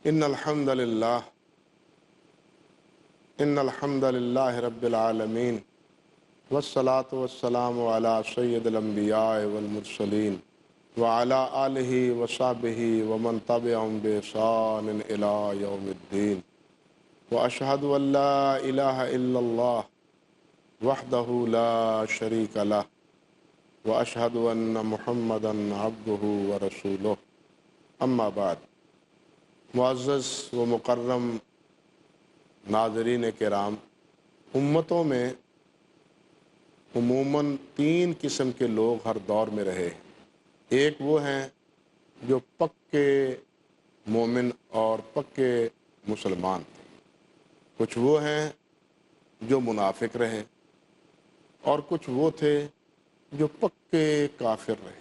ان الحمد للہ رب العالمین والصلاة والسلام علی سید الانبیاء والمرسلین وعلی آلہ وصحبہ ومن تبعہم بإحسان الی یوم الدین واشہد ان لا الہ الا اللہ وحدہ لا شریک لہ واشہد ان محمدا عبدہ ورسولہ اما بعد۔ معزز و مکرم ناظرین کرام، امتوں میں عموماً تین قسم کے لوگ ہر دور میں رہے۔ ایک وہ ہیں جو پکے مومن اور پکے مسلمان تھے، کچھ وہ ہیں جو منافق رہے، اور کچھ وہ تھے جو پکے کافر رہے،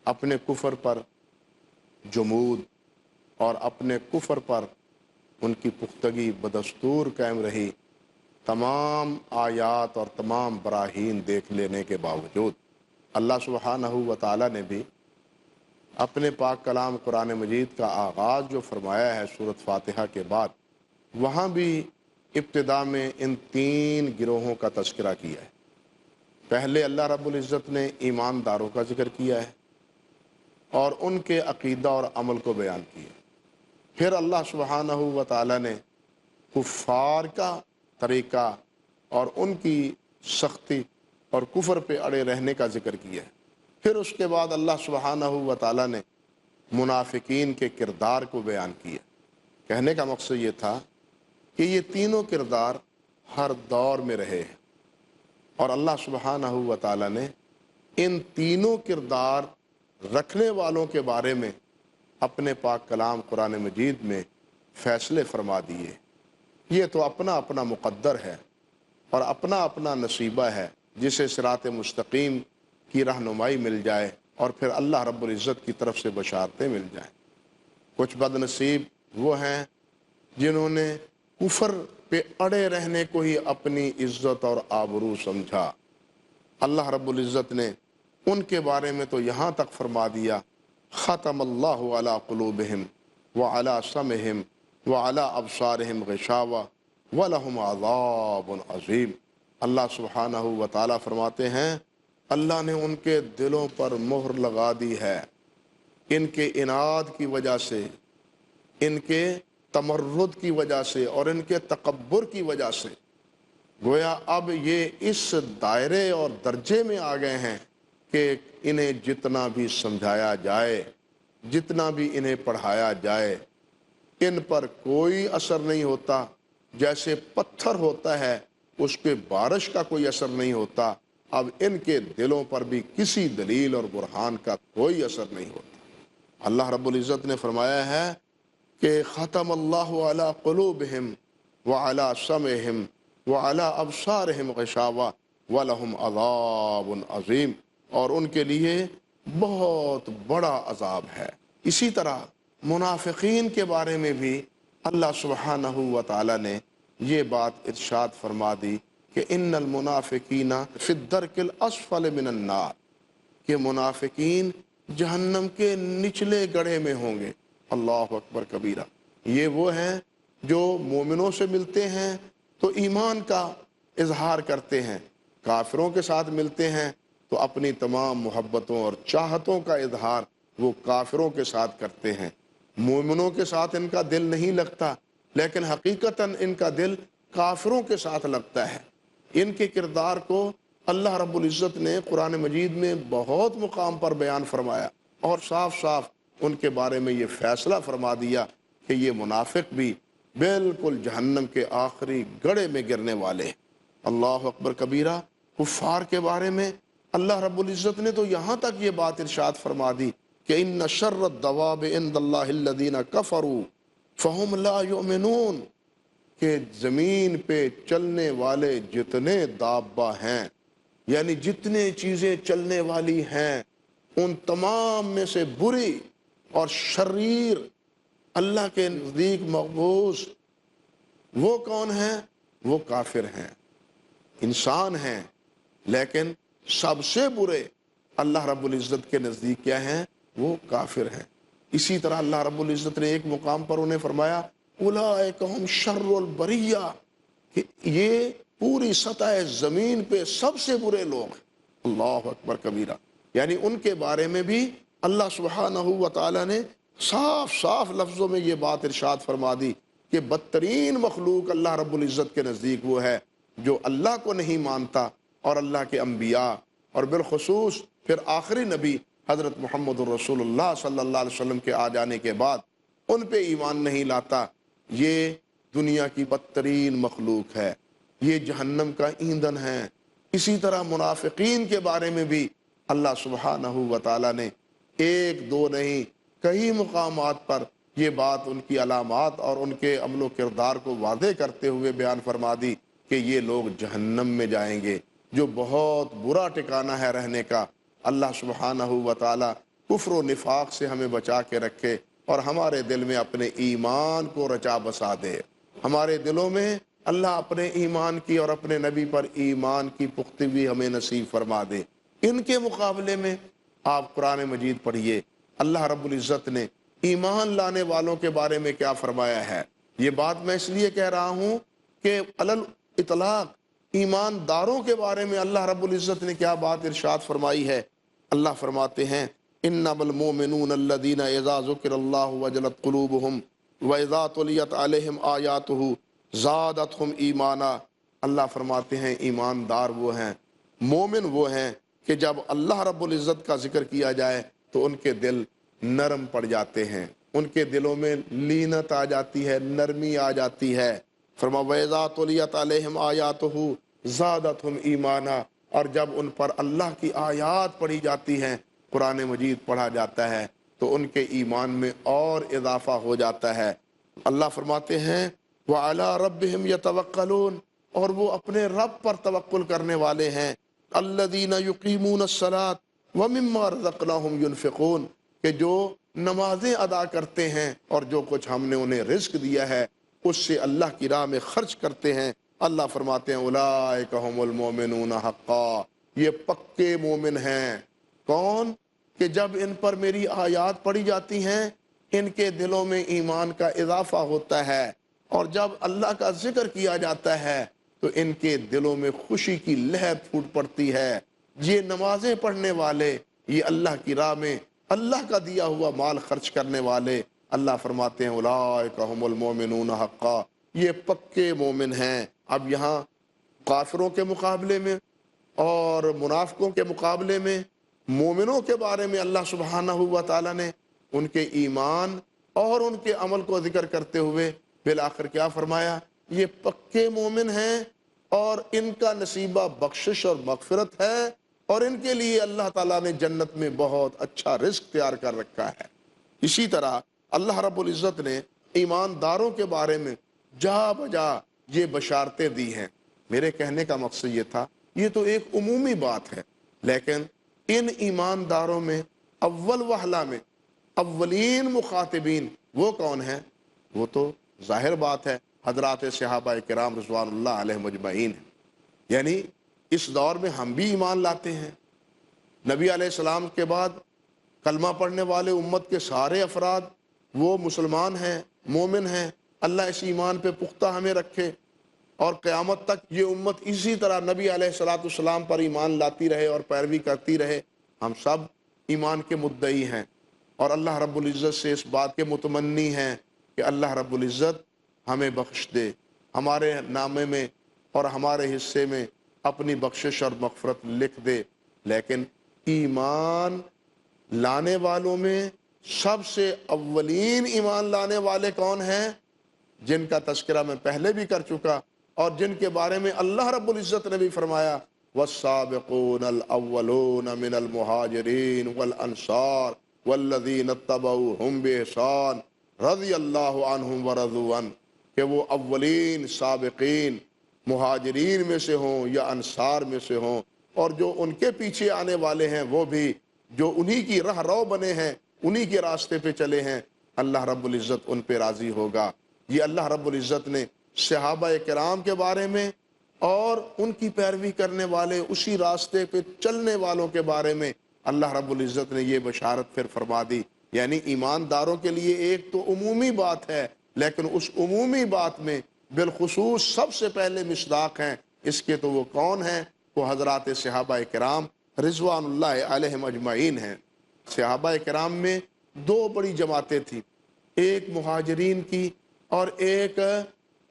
اپنے کفر پر جمود اور اپنے کفر پر ان کی پختگی بدستور قائم رہی، تمام آیات اور تمام براہین دیکھ لینے کے باوجود۔ اللہ سبحانہ و تعالیٰ نے بھی اپنے پاک کلام قرآن مجید کا آغاز جو فرمایا ہے سورۃ فاتحہ کے بعد، وہاں بھی ابتدا میں ان تین گروہوں کا تذکرہ کیا ہے۔ پہلے اللہ رب العزت نے ایمانداروں کا ذکر کیا ہے اور ان کے عقیدہ اور عمل کو بیان کیا، پھر اللہ سبحانہ و تعالیٰ نے کفار کا طریقہ اور ان کی سختی اور کفر پہ اڑے رہنے کا ذکر کیا ہے، پھر اس کے بعد اللہ سبحانہ و تعالیٰ نے منافقین کے کردار کو بیان کیا۔ کہنے کا مقصد یہ تھا کہ یہ تینوں کردار ہر دور میں رہے ہیں، اور اللہ سبحانہ و تعالیٰ نے ان تینوں کردار رکھنے والوں کے بارے میں اپنے پاک کلام قرآن مجید میں فیصلے فرما دیے۔ یہ تو اپنا اپنا مقدر ہے اور اپنا اپنا نصیبہ ہے، جسے صراط مستقیم کی رہنمائی مل جائے اور پھر اللہ رب العزت کی طرف سے بشارتیں مل جائیں۔ کچھ بد نصیب وہ ہیں جنہوں نے کفر پہ اڑے رہنے کو ہی اپنی عزت اور آبرو سمجھا۔ اللہ رب العزت نے ان کے بارے میں تو یہاں تک فرما دیا، ختم اللہ علی قلوبہم وعلی سمعہم وعلی ابصارہم غشاوہ ولہم عذاب عظیم۔ اللہ سبحانہ و تعالیٰ فرماتے ہیں اللہ نے ان کے دلوں پر مہر لگا دی ہے، ان کے عناد کی وجہ سے، ان کے تمرد کی وجہ سے اور ان کے تکبر کی وجہ سے۔ گویا اب یہ اس دائرے اور درجے میں آ گئے ہیں کہ انہیں جتنا بھی سمجھایا جائے، جتنا بھی انہیں پڑھایا جائے، ان پر کوئی اثر نہیں ہوتا۔ جیسے پتھر ہوتا ہے اس پہ بارش کا کوئی اثر نہیں ہوتا، اب ان کے دلوں پر بھی کسی دلیل اور برہان کا کوئی اثر نہیں ہوتا۔ اللہ رب العزت نے فرمایا ہے کہ ختم اللہ علی قلوبہم وعلی سمعہم وعلی ابصارہم غشاوہ ولہم عذاب عظیم، اور ان کے لیے بہت بڑا عذاب ہے۔ اسی طرح منافقین کے بارے میں بھی اللہ سبحانہ و تعالیٰ نے یہ بات ارشاد فرما دی کہ ان المنافقین فی الدرک الاسفل من النار، کہ منافقین جہنم کے نچلے گڑھے میں ہوں گے۔ اللہ اکبر کبیرہ۔ یہ وہ ہیں جو مومنوں سے ملتے ہیں تو ایمان کا اظہار کرتے ہیں، کافروں کے ساتھ ملتے ہیں تو اپنی تمام محبتوں اور چاہتوں کا اظہار وہ کافروں کے ساتھ کرتے ہیں۔ مومنوں کے ساتھ ان کا دل نہیں لگتا، لیکن حقیقتاً ان کا دل کافروں کے ساتھ لگتا ہے۔ ان کے کردار کو اللہ رب العزت نے قرآن مجید میں بہت مقام پر بیان فرمایا اور صاف صاف ان کے بارے میں یہ فیصلہ فرما دیا کہ یہ منافق بھی بالکل جہنم کے آخری گڑھے میں گرنے والے ہیں۔ اللہ اکبر کبیرہ۔ کفار کے بارے میں اللہ رب العزت نے تو یہاں تک یہ بات ارشاد فرما دی کہ ان شر الدواب عند اللہ الذین کفروا فہم لا یؤمنون، کہ زمین پہ چلنے والے جتنے دابہ ہیں، یعنی جتنے چیزیں چلنے والی ہیں، ان تمام میں سے بری اور شریر اللہ کے نزدیک مقبوض وہ کون ہیں؟ وہ کافر ہیں، انسان ہیں، لیکن سب سے برے اللہ رب العزت کے نزدیک کیا ہیں؟ وہ کافر ہیں۔ اسی طرح اللہ رب العزت نے ایک مقام پر انہیں فرمایا اولئک ہم شر البریہ، کہ یہ پوری سطح زمین پہ سب سے برے لوگ ہیں۔ اللہ اکبر کبیرہ، یعنی ان کے بارے میں بھی اللہ سبحانہ و تعالیٰ نے صاف صاف لفظوں میں یہ بات ارشاد فرما دی کہ بدترین مخلوق اللہ رب العزت کے نزدیک وہ ہے جو اللہ کو نہیں مانتا اور اللہ کے انبیاء اور بالخصوص پھر آخری نبی حضرت محمد الرسول اللہ صلی اللہ علیہ وسلم کے آ جانے کے بعد ان پہ ایمان نہیں لاتا۔ یہ دنیا کی بدترین مخلوق ہے، یہ جہنم کا ایندھن ہے۔ اسی طرح منافقین کے بارے میں بھی اللہ سبحانہ و تعالیٰ نے ایک دو نہیں کئی مقامات پر یہ بات ان کی علامات اور ان کے عمل و کردار کو واضح کرتے ہوئے بیان فرما دی کہ یہ لوگ جہنم میں جائیں گے، جو بہت برا ٹھکانہ ہے رہنے کا۔ اللہ سبحانہ و تعالیٰ کفر و نفاق سے ہمیں بچا کے رکھے اور ہمارے دل میں اپنے ایمان کو رچا بسا دے۔ ہمارے دلوں میں اللہ اپنے ایمان کی اور اپنے نبی پر ایمان کی پختگی ہمیں نصیب فرما دے۔ ان کے مقابلے میں آپ قرآن مجید پڑھیے، اللہ رب العزت نے ایمان لانے والوں کے بارے میں کیا فرمایا ہے۔ یہ بات میں اس لیے کہہ رہا ہوں کہ علل اطلاق ایمانداروں کے بارے میں اللہ رب العزت نے کیا بات ارشاد فرمائی ہے۔ اللہ فرماتے ہیں انما المؤمنون الذین اذا ذکر اللہ وجلت قلوبہم واذا تلیت علیہم آیاتہ زادتہم ایمانا۔ اللہ فرماتے ہیں ایماندار وہ ہیں، مومن وہ ہیں کہ جب اللہ رب العزت کا ذکر کیا جائے تو ان کے دل نرم پڑ جاتے ہیں، ان کے دلوں میں لینت آ جاتی ہے، نرمی آ جاتی ہے۔ فرما وَإِذَا تُلِيَتْ عَلَيْهِمْ آيَاتُهُ زَادَتْهُمْ ایمانا، اور جب ان پر اللہ کی آیات پڑھی جاتی ہیں، قرآن مجید پڑھا جاتا ہے تو ان کے ایمان میں اور اضافہ ہو جاتا ہے۔ اللہ فرماتے ہیں وَعَلَىٰ رَبِّهِمْ يَتَوَكَّلُونَ، اور وہ اپنے رب پر توکل کرنے والے ہیں۔ الَّذِينَ يُقِيمُونَ الصَّلَاةَ وَمِمَّا رَزَقْنَاهُمْ يُنْفِقُونَ، کہ جو نمازیں ادا کرتے ہیں اور جو کچھ ہم نے انہیں رزق دیا ہے اس سے اللہ کی راہ میں خرچ کرتے ہیں۔ اللہ فرماتے ہیں اولئک هم المؤمنون حقا، یہ پکے مومن ہیں۔ کون؟ کہ جب ان پر میری آیات پڑھی جاتی ہیں ان کے دلوں میں ایمان کا اضافہ ہوتا ہے، اور جب اللہ کا ذکر کیا جاتا ہے تو ان کے دلوں میں خوشی کی لہر پھوٹ پڑتی ہے۔ یہ نمازیں پڑھنے والے، یہ اللہ کی راہ میں اللہ کا دیا ہوا مال خرچ کرنے والے، اللہ فرماتے ہیں اولئک هم المؤمنون حقا، یہ پکے مومن ہیں۔ اب یہاں کافروں کے مقابلے میں اور منافقوں کے مقابلے میں مومنوں کے بارے میں اللہ سبحانہ و تعالیٰ نے ان کے ایمان اور ان کے عمل کو ذکر کرتے ہوئے بالآخر کیا فرمایا؟ یہ پکے مومن ہیں اور ان کا نصیبہ بخشش اور مغفرت ہے، اور ان کے لیے اللہ تعالیٰ نے جنت میں بہت اچھا رزق تیار کر رکھا ہے۔ اسی طرح اللہ رب العزت نے ایمانداروں کے بارے میں جا بجا یہ بشارتیں دی ہیں۔ میرے کہنے کا مقصد یہ تھا، یہ تو ایک عمومی بات ہے، لیکن ان ایمانداروں میں اول وہلہ میں اولین مخاطبین وہ کون ہیں؟ وہ تو ظاہر بات ہے حضرات صحابہ کرام رضوان اللہ علیہ مجمعین ہیں۔ یعنی اس دور میں ہم بھی ایمان لاتے ہیں۔ نبی علیہ السلام کے بعد کلمہ پڑھنے والے امت کے سارے افراد وہ مسلمان ہیں، مومن ہیں۔ اللہ اس ایمان پہ پختہ ہمیں رکھے اور قیامت تک یہ امت اسی طرح نبی علیہ السلام پر ایمان لاتی رہے اور پیروی کرتی رہے۔ ہم سب ایمان کے مدعی ہیں اور اللہ رب العزت سے اس بات کے متمنی ہیں کہ اللہ رب العزت ہمیں بخش دے، ہمارے نامے میں اور ہمارے حصے میں اپنی بخشش اور مغفرت لکھ دے۔ لیکن ایمان لانے والوں میں سب سے اولین ایمان لانے والے کون ہیں؟ جن کا تذکرہ میں پہلے بھی کر چکا اور جن کے بارے میں اللہ رب العزت نے بھی فرمایا والسابقون الاولون من المہاجرین والانصار والذین اتبعوہم بإحسان رضی اللہ عنہم ورضوا عنہ، کہ وہ اولین سابقین مہاجرین میں سے ہوں یا انصار میں سے ہوں، اور جو ان کے پیچھے آنے والے ہیں وہ بھی جو انہی کی راہ رو بنے ہیں، انہی کے راستے پہ چلے ہیں، اللہ رب العزت ان پہ راضی ہوگا۔ یہ اللہ رب العزت نے صحابہ کرام کے بارے میں اور ان کی پیروی کرنے والے اسی راستے پہ چلنے والوں کے بارے میں اللہ رب العزت نے یہ بشارت پھر فرما دی یعنی ایمانداروں کے لیے ایک تو عمومی بات ہے، لیکن اس عمومی بات میں بالخصوص سب سے پہلے مصداق ہیں اس کے تو وہ کون ہیں؟ وہ حضرات صحابہ کرام رضوان اللہ علیہم اجمعین ہیں۔ صحابہ کرام میں دو بڑی جماعتیں تھیں، ایک مہاجرین کی اور ایک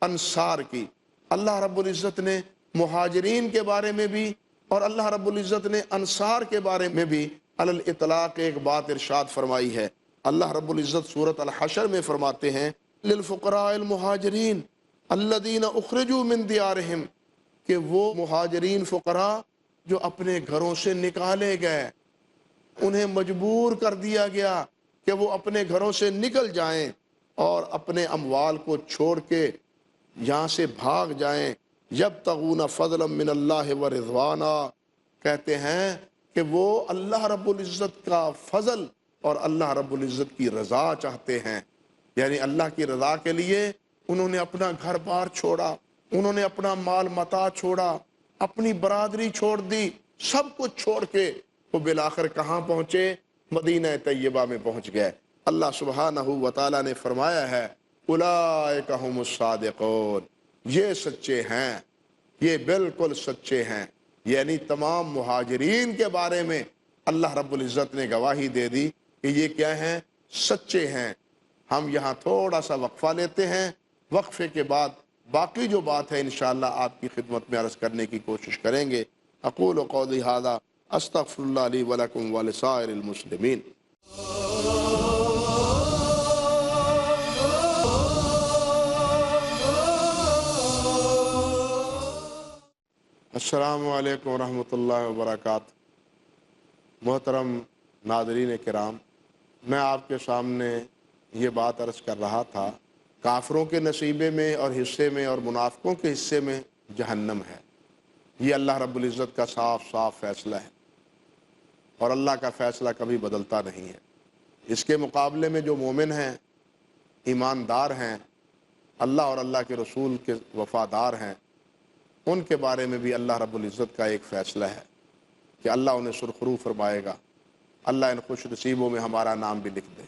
انصار کی۔ اللہ رب العزت نے مہاجرین کے بارے میں بھی اور اللہ رب العزت نے انصار کے بارے میں بھی علی الاطلاق ایک بات ارشاد فرمائی ہے۔ اللہ رب العزت سورۃ الحشر میں فرماتے ہیں للفقراء المہاجرین الذین اخرجوا من دیارہم، کہ وہ مہاجرین فقراء جو اپنے گھروں سے نکالے گئے، انہیں مجبور کر دیا گیا کہ وہ اپنے گھروں سے نکل جائیں اور اپنے اموال کو چھوڑ کے یہاں سے بھاگ جائیں، یبتغون فضلا من اللہ ورضوانا، کہتے ہیں کہ وہ اللہ رب العزت کا فضل اور اللہ رب العزت کی رضا چاہتے ہیں۔ یعنی اللہ کی رضا کے لیے انہوں نے اپنا گھر بار چھوڑا، انہوں نے اپنا مال متاع چھوڑا، اپنی برادری چھوڑ دی، سب کچھ چھوڑ کے وہ بالآخر کہاں پہنچے؟ مدینہ طیبہ میں پہنچ گئے۔ اللہ سبحانہ و تعالیٰ نے فرمایا ہے اولئک ھم الصادقون، یہ سچے ہیں، یہ بالکل سچے ہیں۔ یعنی تمام مہاجرین کے بارے میں اللہ رب العزت نے گواہی دے دی کہ یہ کیا ہیں؟ سچے ہیں۔ ہم یہاں تھوڑا سا وقفہ لیتے ہیں، وقفے کے بعد باقی جو بات ہے انشاءاللہ آپ کی خدمت میں عرض کرنے کی کوشش کریں گے۔ اقول قولی ھذا استغفر اللہ لی ولکم ولسائر المسلمین۔ السلام علیکم ورحمۃ اللہ وبرکاتہ۔ محترم ناظرین کرام، میں آپ کے سامنے یہ بات عرض کر رہا تھا، کافروں کے نصیبے میں اور حصے میں اور منافقوں کے حصے میں جہنم ہے۔ یہ اللہ رب العزت کا صاف صاف فیصلہ ہے، اور اللہ کا فیصلہ کبھی بدلتا نہیں ہے۔ اس کے مقابلے میں جو مومن ہیں، ایماندار ہیں، اللہ اور اللہ کے رسول کے وفادار ہیں، ان کے بارے میں بھی اللہ رب العزت کا ایک فیصلہ ہے کہ اللہ انہیں سرخرو فرمائے گا۔ اللہ ان خوش نصیبوں میں ہمارا نام بھی لکھ دے،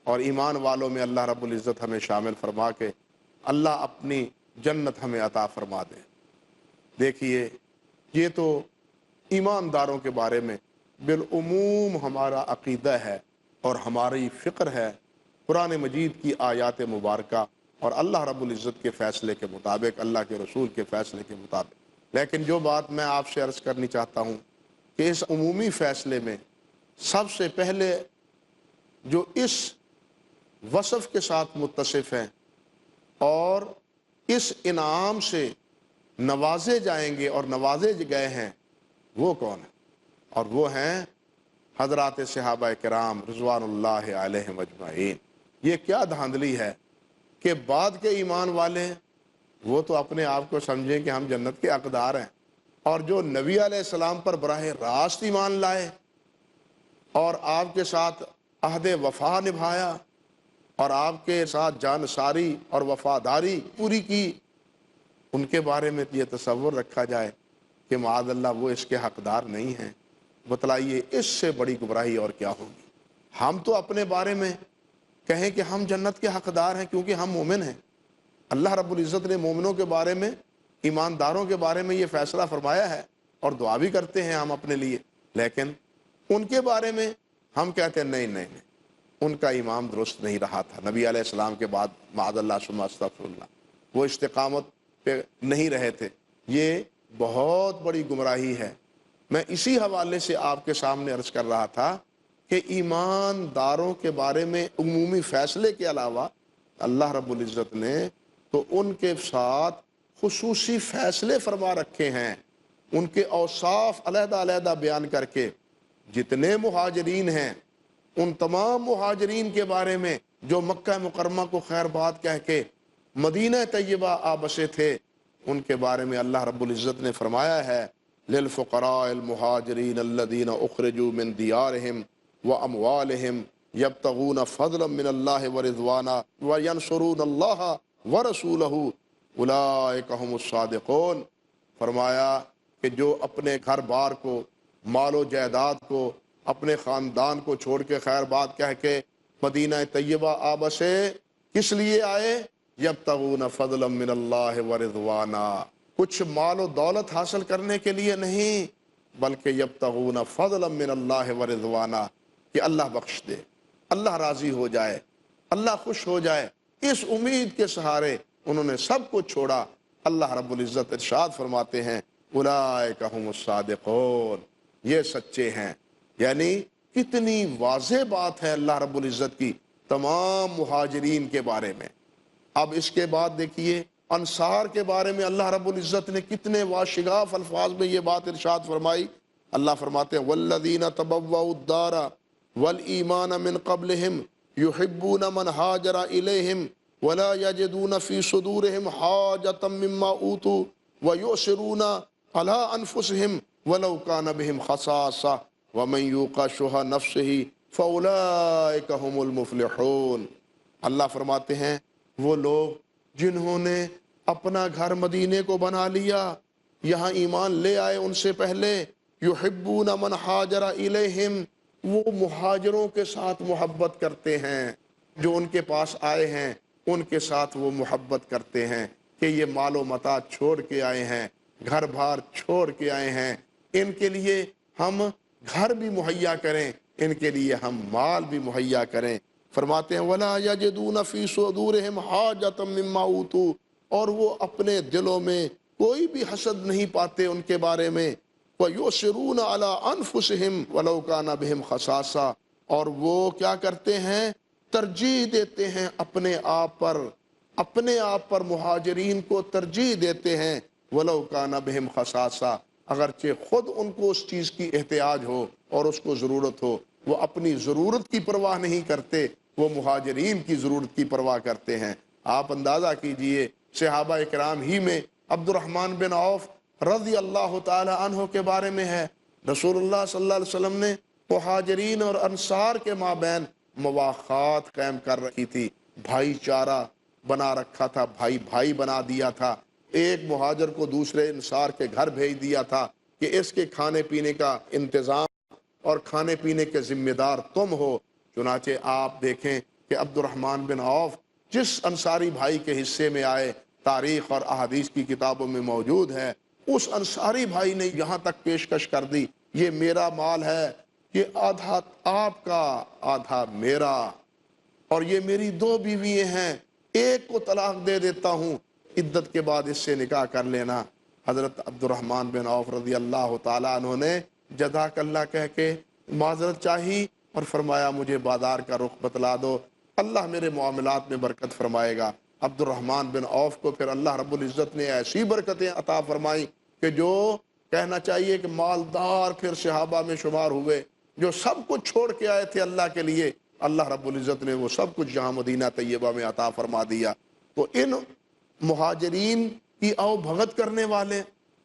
اور ایمان والوں میں اللہ رب العزت ہمیں شامل فرما کے اللہ اپنی جنت ہمیں عطا فرما دے۔ دیکھیے، یہ تو ایمانداروں کے بارے میں بالعموم ہمارا عقیدہ ہے اور ہماری فکر ہے، قرآن مجید کی آیات مبارکہ اور اللہ رب العزت کے فیصلے کے مطابق، اللہ کے رسول کے فیصلے کے مطابق۔ لیکن جو بات میں آپ سے عرض کرنی چاہتا ہوں کہ اس عمومی فیصلے میں سب سے پہلے جو اس وصف کے ساتھ متصف ہیں اور اس انعام سے نوازے جائیں گے اور نوازے گئے ہیں، وہ کون ہیں؟ اور وہ ہیں حضرات صحابہ کرام رضوان اللہ علیہم اجمعین۔ یہ کیا دھاندلی ہے کہ بعد کے ایمان والے وہ تو اپنے آپ کو سمجھیں کہ ہم جنت کے حقدار ہیں، اور جو نبی علیہ السلام پر براہ راست ایمان لائے اور آپ کے ساتھ عہد وفا نبھایا اور آپ کے ساتھ جانثاری اور وفاداری پوری کی، ان کے بارے میں یہ تصور رکھا جائے کہ معاذ اللہ وہ اس کے حقدار نہیں ہیں، بتلائیے اس سے بڑی گمراہی اور کیا ہوگی۔ ہم تو اپنے بارے میں کہیں کہ ہم جنت کے حقدار ہیں کیونکہ ہم مومن ہیں۔ اللہ رب العزت نے مومنوں کے بارے میں، ایمانداروں کے بارے میں یہ فیصلہ فرمایا ہے اور دعا بھی کرتے ہیں ہم اپنے لیے، لیکن ان کے بارے میں ہم کہتے ہیں نہیں نہیں نہیں، ان کا ایمان درست نہیں رہا تھا، نبی علیہ السلام کے بعد معاذ اللہ ثم استغفر اللہ وہ استقامت پہ نہیں رہے تھے۔ یہ بہت بڑی گمراہی ہے۔ میں اسی حوالے سے آپ کے سامنے عرض کر رہا تھا کہ ایمانداروں کے بارے میں عمومی فیصلے کے علاوہ اللہ رب العزت نے تو ان کے ساتھ خصوصی فیصلے فرما رکھے ہیں، ان کے اوصاف علیحدہ علیحدہ بیان کر کے۔ جتنے مہاجرین ہیں ان تمام مہاجرین کے بارے میں جو مکہ مکرمہ کو خیر بات کہہ کے مدینہ طیبہ آ بسے تھے، ان کے بارے میں اللہ رب العزت نے فرمایا ہے للفقراء المہاجرین الذین اخرجوا من دیارہم واموالہم یبتغون فضلا من اللہ ورضوانا وینصرون اللہ ورسولہ اولئک ھم الصادقون۔ فرمایا کہ جو اپنے گھر بار کو، مال و جائیداد کو، اپنے خاندان کو چھوڑ کے خیر بات کہہ کے مدینہ طیبہ آبا سے کس لیے آئے؟ یبتغون فضلا من اللہ ورضوانا، کچھ مال و دولت حاصل کرنے کے لیے نہیں، بلکہ یبتغون فضلا من اللہ ورضوانا، کہ اللہ بخش دے، اللہ راضی ہو جائے، اللہ خوش ہو جائے، اس امید کے سہارے انہوں نے سب کو چھوڑا۔ اللہ رب العزت ارشاد فرماتے ہیں اولئک هم الصادقون، یہ سچے ہیں۔ یعنی کتنی واضح بات ہے اللہ رب العزت کی تمام مہاجرین کے بارے میں۔ اب اس کے بعد دیکھیے انصار کے بارے میں اللہ رب العزت نے کتنے واشگاف الفاظ میں یہ بات ارشاد فرمائی۔ اللہ فرماتے ہیں والذین تبوؤا الدار والایمان من قبلہم یحبون من ہاجر الیہم ولا یجدون فی صدورہم حاجۃ مما اوتوا ویؤثرون علی انفسہم ولو کان بہم خصاصہ ومن یوق شح نفسہ فاولئک هم المفلحون۔ اللہ فرماتے ہیں وہ لوگ جنہوں نے اپنا گھر مدینے کو بنا لیا، یہاں ایمان لے آئے ان سے پہلے، یحبون من ہاجر الیہم، وہ مہاجروں کے ساتھ محبت کرتے ہیں، جو ان کے پاس آئے ہیں ان کے ساتھ وہ محبت کرتے ہیں کہ یہ مال و متاع چھوڑ کے آئے ہیں، گھر بار چھوڑ کے آئے ہیں، ان کے لیے ہم گھر بھی مہیا کریں، ان کے لیے ہم مال بھی مہیا کریں۔ فرماتے ہیں وَلَا يَجِدُونَ فِي صُدُورِهِمْ حَاجَةً مِّمَّا أُوتُوا، اور وہ اپنے دلوں میں کوئی بھی حسد نہیں پاتے ان کے بارے میں، وَيُؤْثِرُونَ عَلَىٰ أَنفُسِهِمْ وَلَوْ كَانَ بِهِمْ خَصَاصَةٌ، اور وہ کیا کرتے ہیں؟ ترجیح دیتے ہیں اپنے آپ پر مہاجرین کو ترجیح دیتے ہیں، وَلَوْ كَانَ بِهِمْ خَصَاصَةٌ، اگرچہ خود ان کو اس چیز کی احتیاج ہو اور اس کو ضرورت ہو، وہ اپنی ضرورت کی پرواہ نہیں کرتے، وہ مہاجرین کی ضرورت کی پرواہ کرتے ہیں۔ آپ اندازہ کیجئے صحابہ اکرام ہی میں عبد الرحمن بن عوف رضی اللہ تعالی عنہ کے بارے میں ہے، رسول اللہ صلی اللہ علیہ وسلم نے مہاجرین اور انصار کے مابین مواخات قائم کر رکھی تھی، بھائی چارہ بنا رکھا تھا، بھائی بھائی بنا دیا تھا، ایک مہاجر کو دوسرے انصار کے گھر بھیج دیا تھا کہ اس کے کھانے پینے کا انتظام اور کھانے پینے کے ذمہ دار تم ہو۔ چنانچہ آپ دیکھیں کہ عبد الرحمن بن عوف جس انصاری بھائی کے حصے میں آئے، تاریخ اور احادیث کی کتابوں میں موجود ہے، اس انصاری بھائی نے یہاں تک پیشکش کر دی یہ میرا مال ہے، یہ آدھا آپ کا آدھا میرا، اور یہ میری 2 بیوییں ہیں، ایک کو طلاق دے دیتا ہوں، عدت کے بعد اس سے نکاح کر لینا۔ حضرت عبد الرحمن بن عوف رضی اللہ تعالیٰ عنہ نے جزاک اللہ کہہ کے معذرت چاہی اور فرمایا مجھے بازار کا رخ بتلا دو، اللہ میرے معاملات میں برکت فرمائے گا۔ عبد الرحمن بن عوف کو پھر اللہ رب العزت نے ایسی برکتیں عطا فرمائیں کہ جو کہنا چاہیے کہ مالدار پھر صحابہ میں شمار ہوئے، جو سب کچھ چھوڑ کے آئے تھے اللہ کے لیے، اللہ رب العزت نے وہ سب کچھ یہاں مدینہ طیبہ میں عطا فرما دیا۔ تو ان مہاجرین کی آؤ بھگت کرنے والے،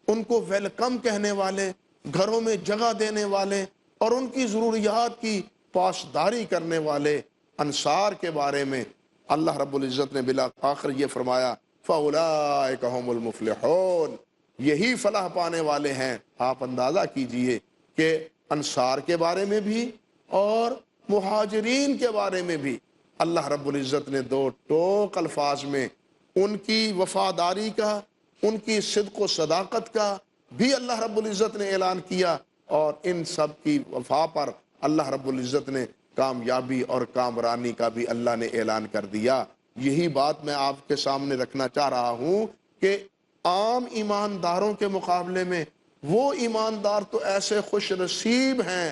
ان کو ویلکم کہنے والے، گھروں میں جگہ دینے والے اور ان کی ضروریات کی پاسداری کرنے والے انصار کے بارے میں اللہ رب العزت نے بالآخر یہ فرمایا فَأُولَئِكَ هُمُ الْمُفْلِحُونَ، یہی فلاح پانے والے ہیں۔ آپ اندازہ کیجئے کہ انصار کے بارے میں بھی اور مہاجرین کے بارے میں بھی اللہ رب العزت نے 2 ٹوک الفاظ میں ان کی وفاداری کا، ان کی صدق و صداقت کا بھی اللہ رب العزت نے اعلان کیا، اور ان سب کی وفا پر اللہ رب العزت نے کامیابی اور کامرانی کا بھی اللہ نے اعلان کر دیا۔ یہی بات میں آپ کے سامنے رکھنا چاہ رہا ہوں کہ عام ایمانداروں کے مقابلے میں وہ ایماندار تو ایسے خوش نصیب ہیں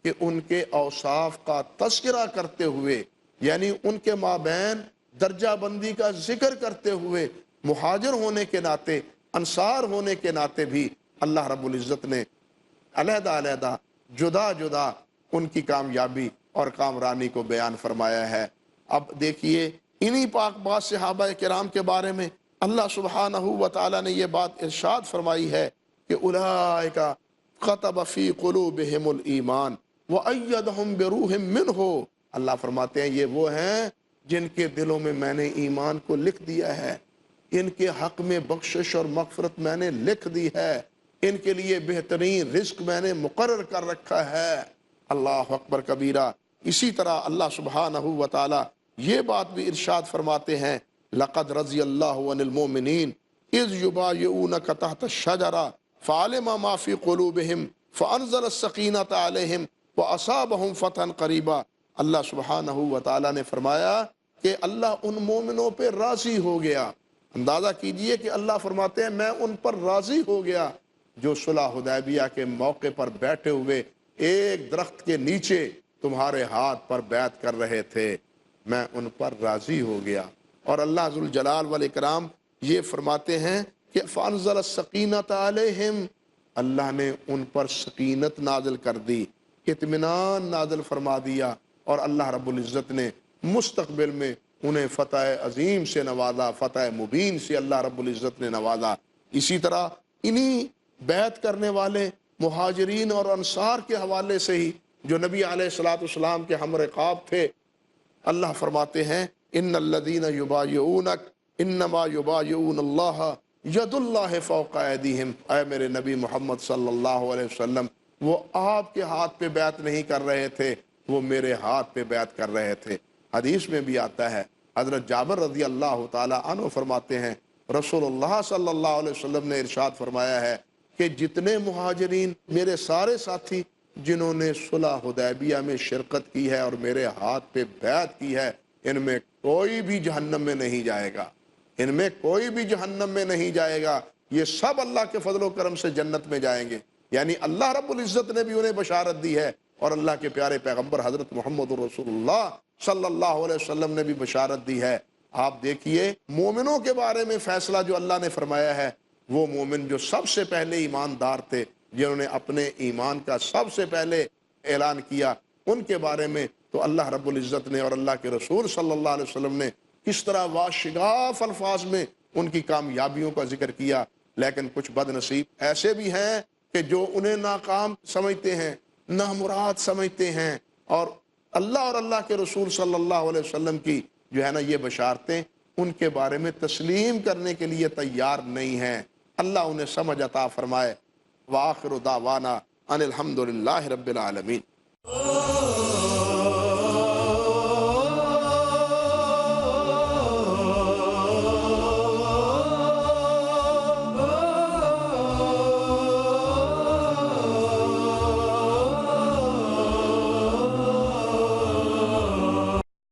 کہ ان کے اوصاف کا تذکرہ کرتے ہوئے، یعنی ان کے مابین درجہ بندی کا ذکر کرتے ہوئے، مہاجر ہونے کے ناطے، انصار ہونے کے ناطے بھی اللہ رب العزت نے علیحدہ علیحدہ جدا جدا ان کی کامیابی اور کامرانی کو بیان فرمایا ہے۔ اب دیکھیے انہی پاک باز صحابہ کرام کے بارے میں اللہ سبحانہ و تعالی نے یہ بات ارشاد فرمائی ہے کہ اولئک کتب فی قلوبہم الایمان وایدہم بروح منہ، اللہ فرماتے ہیں یہ وہ ہیں جن کے دلوں میں میں نے ایمان کو لکھ دیا ہے، ان کے حق میں بخشش اور مغفرت میں نے لکھ دی ہے، ان کے لیے بہترین رزق میں نے مقرر کر رکھا ہے۔ اللہ اکبر کبیرہ۔ اسی طرح اللہ سبحانہ و تعالی یہ بات بھی ارشاد فرماتے ہیں، لقد رضی اللہ عن المؤمنین اذ یبایعونک تحت الشجرہ فعلم ما فی قلوبہم فانزل السکینۃ علیہم واصابہم فتحا قریبا۔ اللہ سبحانہ و تعالی نے فرمایا کہ اللہ ان مومنوں پہ راضی ہو گیا۔ اندازہ کیجئے کہ اللہ فرماتے ہیں میں ان پر راضی ہو گیا جو صلح حدیبیہ کے موقع پر بیٹھے ہوئے ایک درخت کے نیچے تمہارے ہاتھ پر بیعت کر رہے تھے، میں ان پر راضی ہو گیا۔ اور اللہ ذوالجلال والاکرام یہ فرماتے ہیں کہ فانزل السکینۃ علیہم، اللہ نے ان پر سکینت نازل کر دی، اطمینان نازل فرما دیا، اور اللہ رب العزت نے مستقبل میں انہیں فتح عظیم سے نوازا، فتح مبین سے اللہ رب العزت نے نوازا۔ اسی طرح انہی بیعت کرنے والے مہاجرین اور انصار کے حوالے سے ہی جو نبی علیہ الصلوۃ والسلام کے ہم رقاب تھے، اللہ فرماتے ہیں ان الذین یبایعونک انما یبایعون اللہ ید اللہ فوق ایدیہم۔ اے میرے نبی محمد صلی اللہ علیہ وسلم، وہ آپ کے ہاتھ پہ بیعت نہیں کر رہے تھے، وہ میرے ہاتھ پہ بیعت کر رہے تھے۔ حدیث میں بھی آتا ہے، حضرت جابر رضی اللہ تعالی عنہ فرماتے ہیں رسول اللہ صلی اللہ علیہ وسلم نے ارشاد فرمایا ہے کہ جتنے مہاجرین میرے سارے ساتھی جنہوں نے صلح حدیبیہ میں شرکت کی ہے اور میرے ہاتھ پہ بیعت کی ہے، ان میں کوئی بھی جہنم میں نہیں جائے گا، ان میں کوئی بھی جہنم میں نہیں جائے گا، یہ سب اللہ کے فضل و کرم سے جنت میں جائیں گے۔ یعنی اللہ رب العزت نے بھی انہیں بشارت دی ہے، اور اللہ کے پیارے پیغمبر حضرت محمد رسول اللہ صلی اللہ علیہ وسلم نے بھی بشارت دی ہے۔ آپ دیکھیے مومنوں کے بارے میں فیصلہ جو اللہ نے فرمایا ہے، وہ مومن جو سب سے پہلے ایماندار تھے، جنہوں نے اپنے ایمان کا سب سے پہلے اعلان کیا، ان کے بارے میں تو اللہ رب العزت نے اور اللہ کے رسول صلی اللہ علیہ وسلم نے کس طرح واشگاف الفاظ میں ان کی کامیابیوں کا ذکر کیا۔ لیکن کچھ بد نصیب ایسے بھی ہیں کہ جو انہیں ناکام سمجھتے ہیں، نامراد سمجھتے ہیں، اور اللہ اور اللہ کے رسول صلی اللہ علیہ وسلم کی جو ہے نا یہ بشارتیں ان کے بارے میں تسلیم کرنے کے لیے تیار نہیں ہیں۔ اللہ انہیں سمجھ عطا فرمائے۔ وآخر دعوانا ان الحمد للہ رب العالمین۔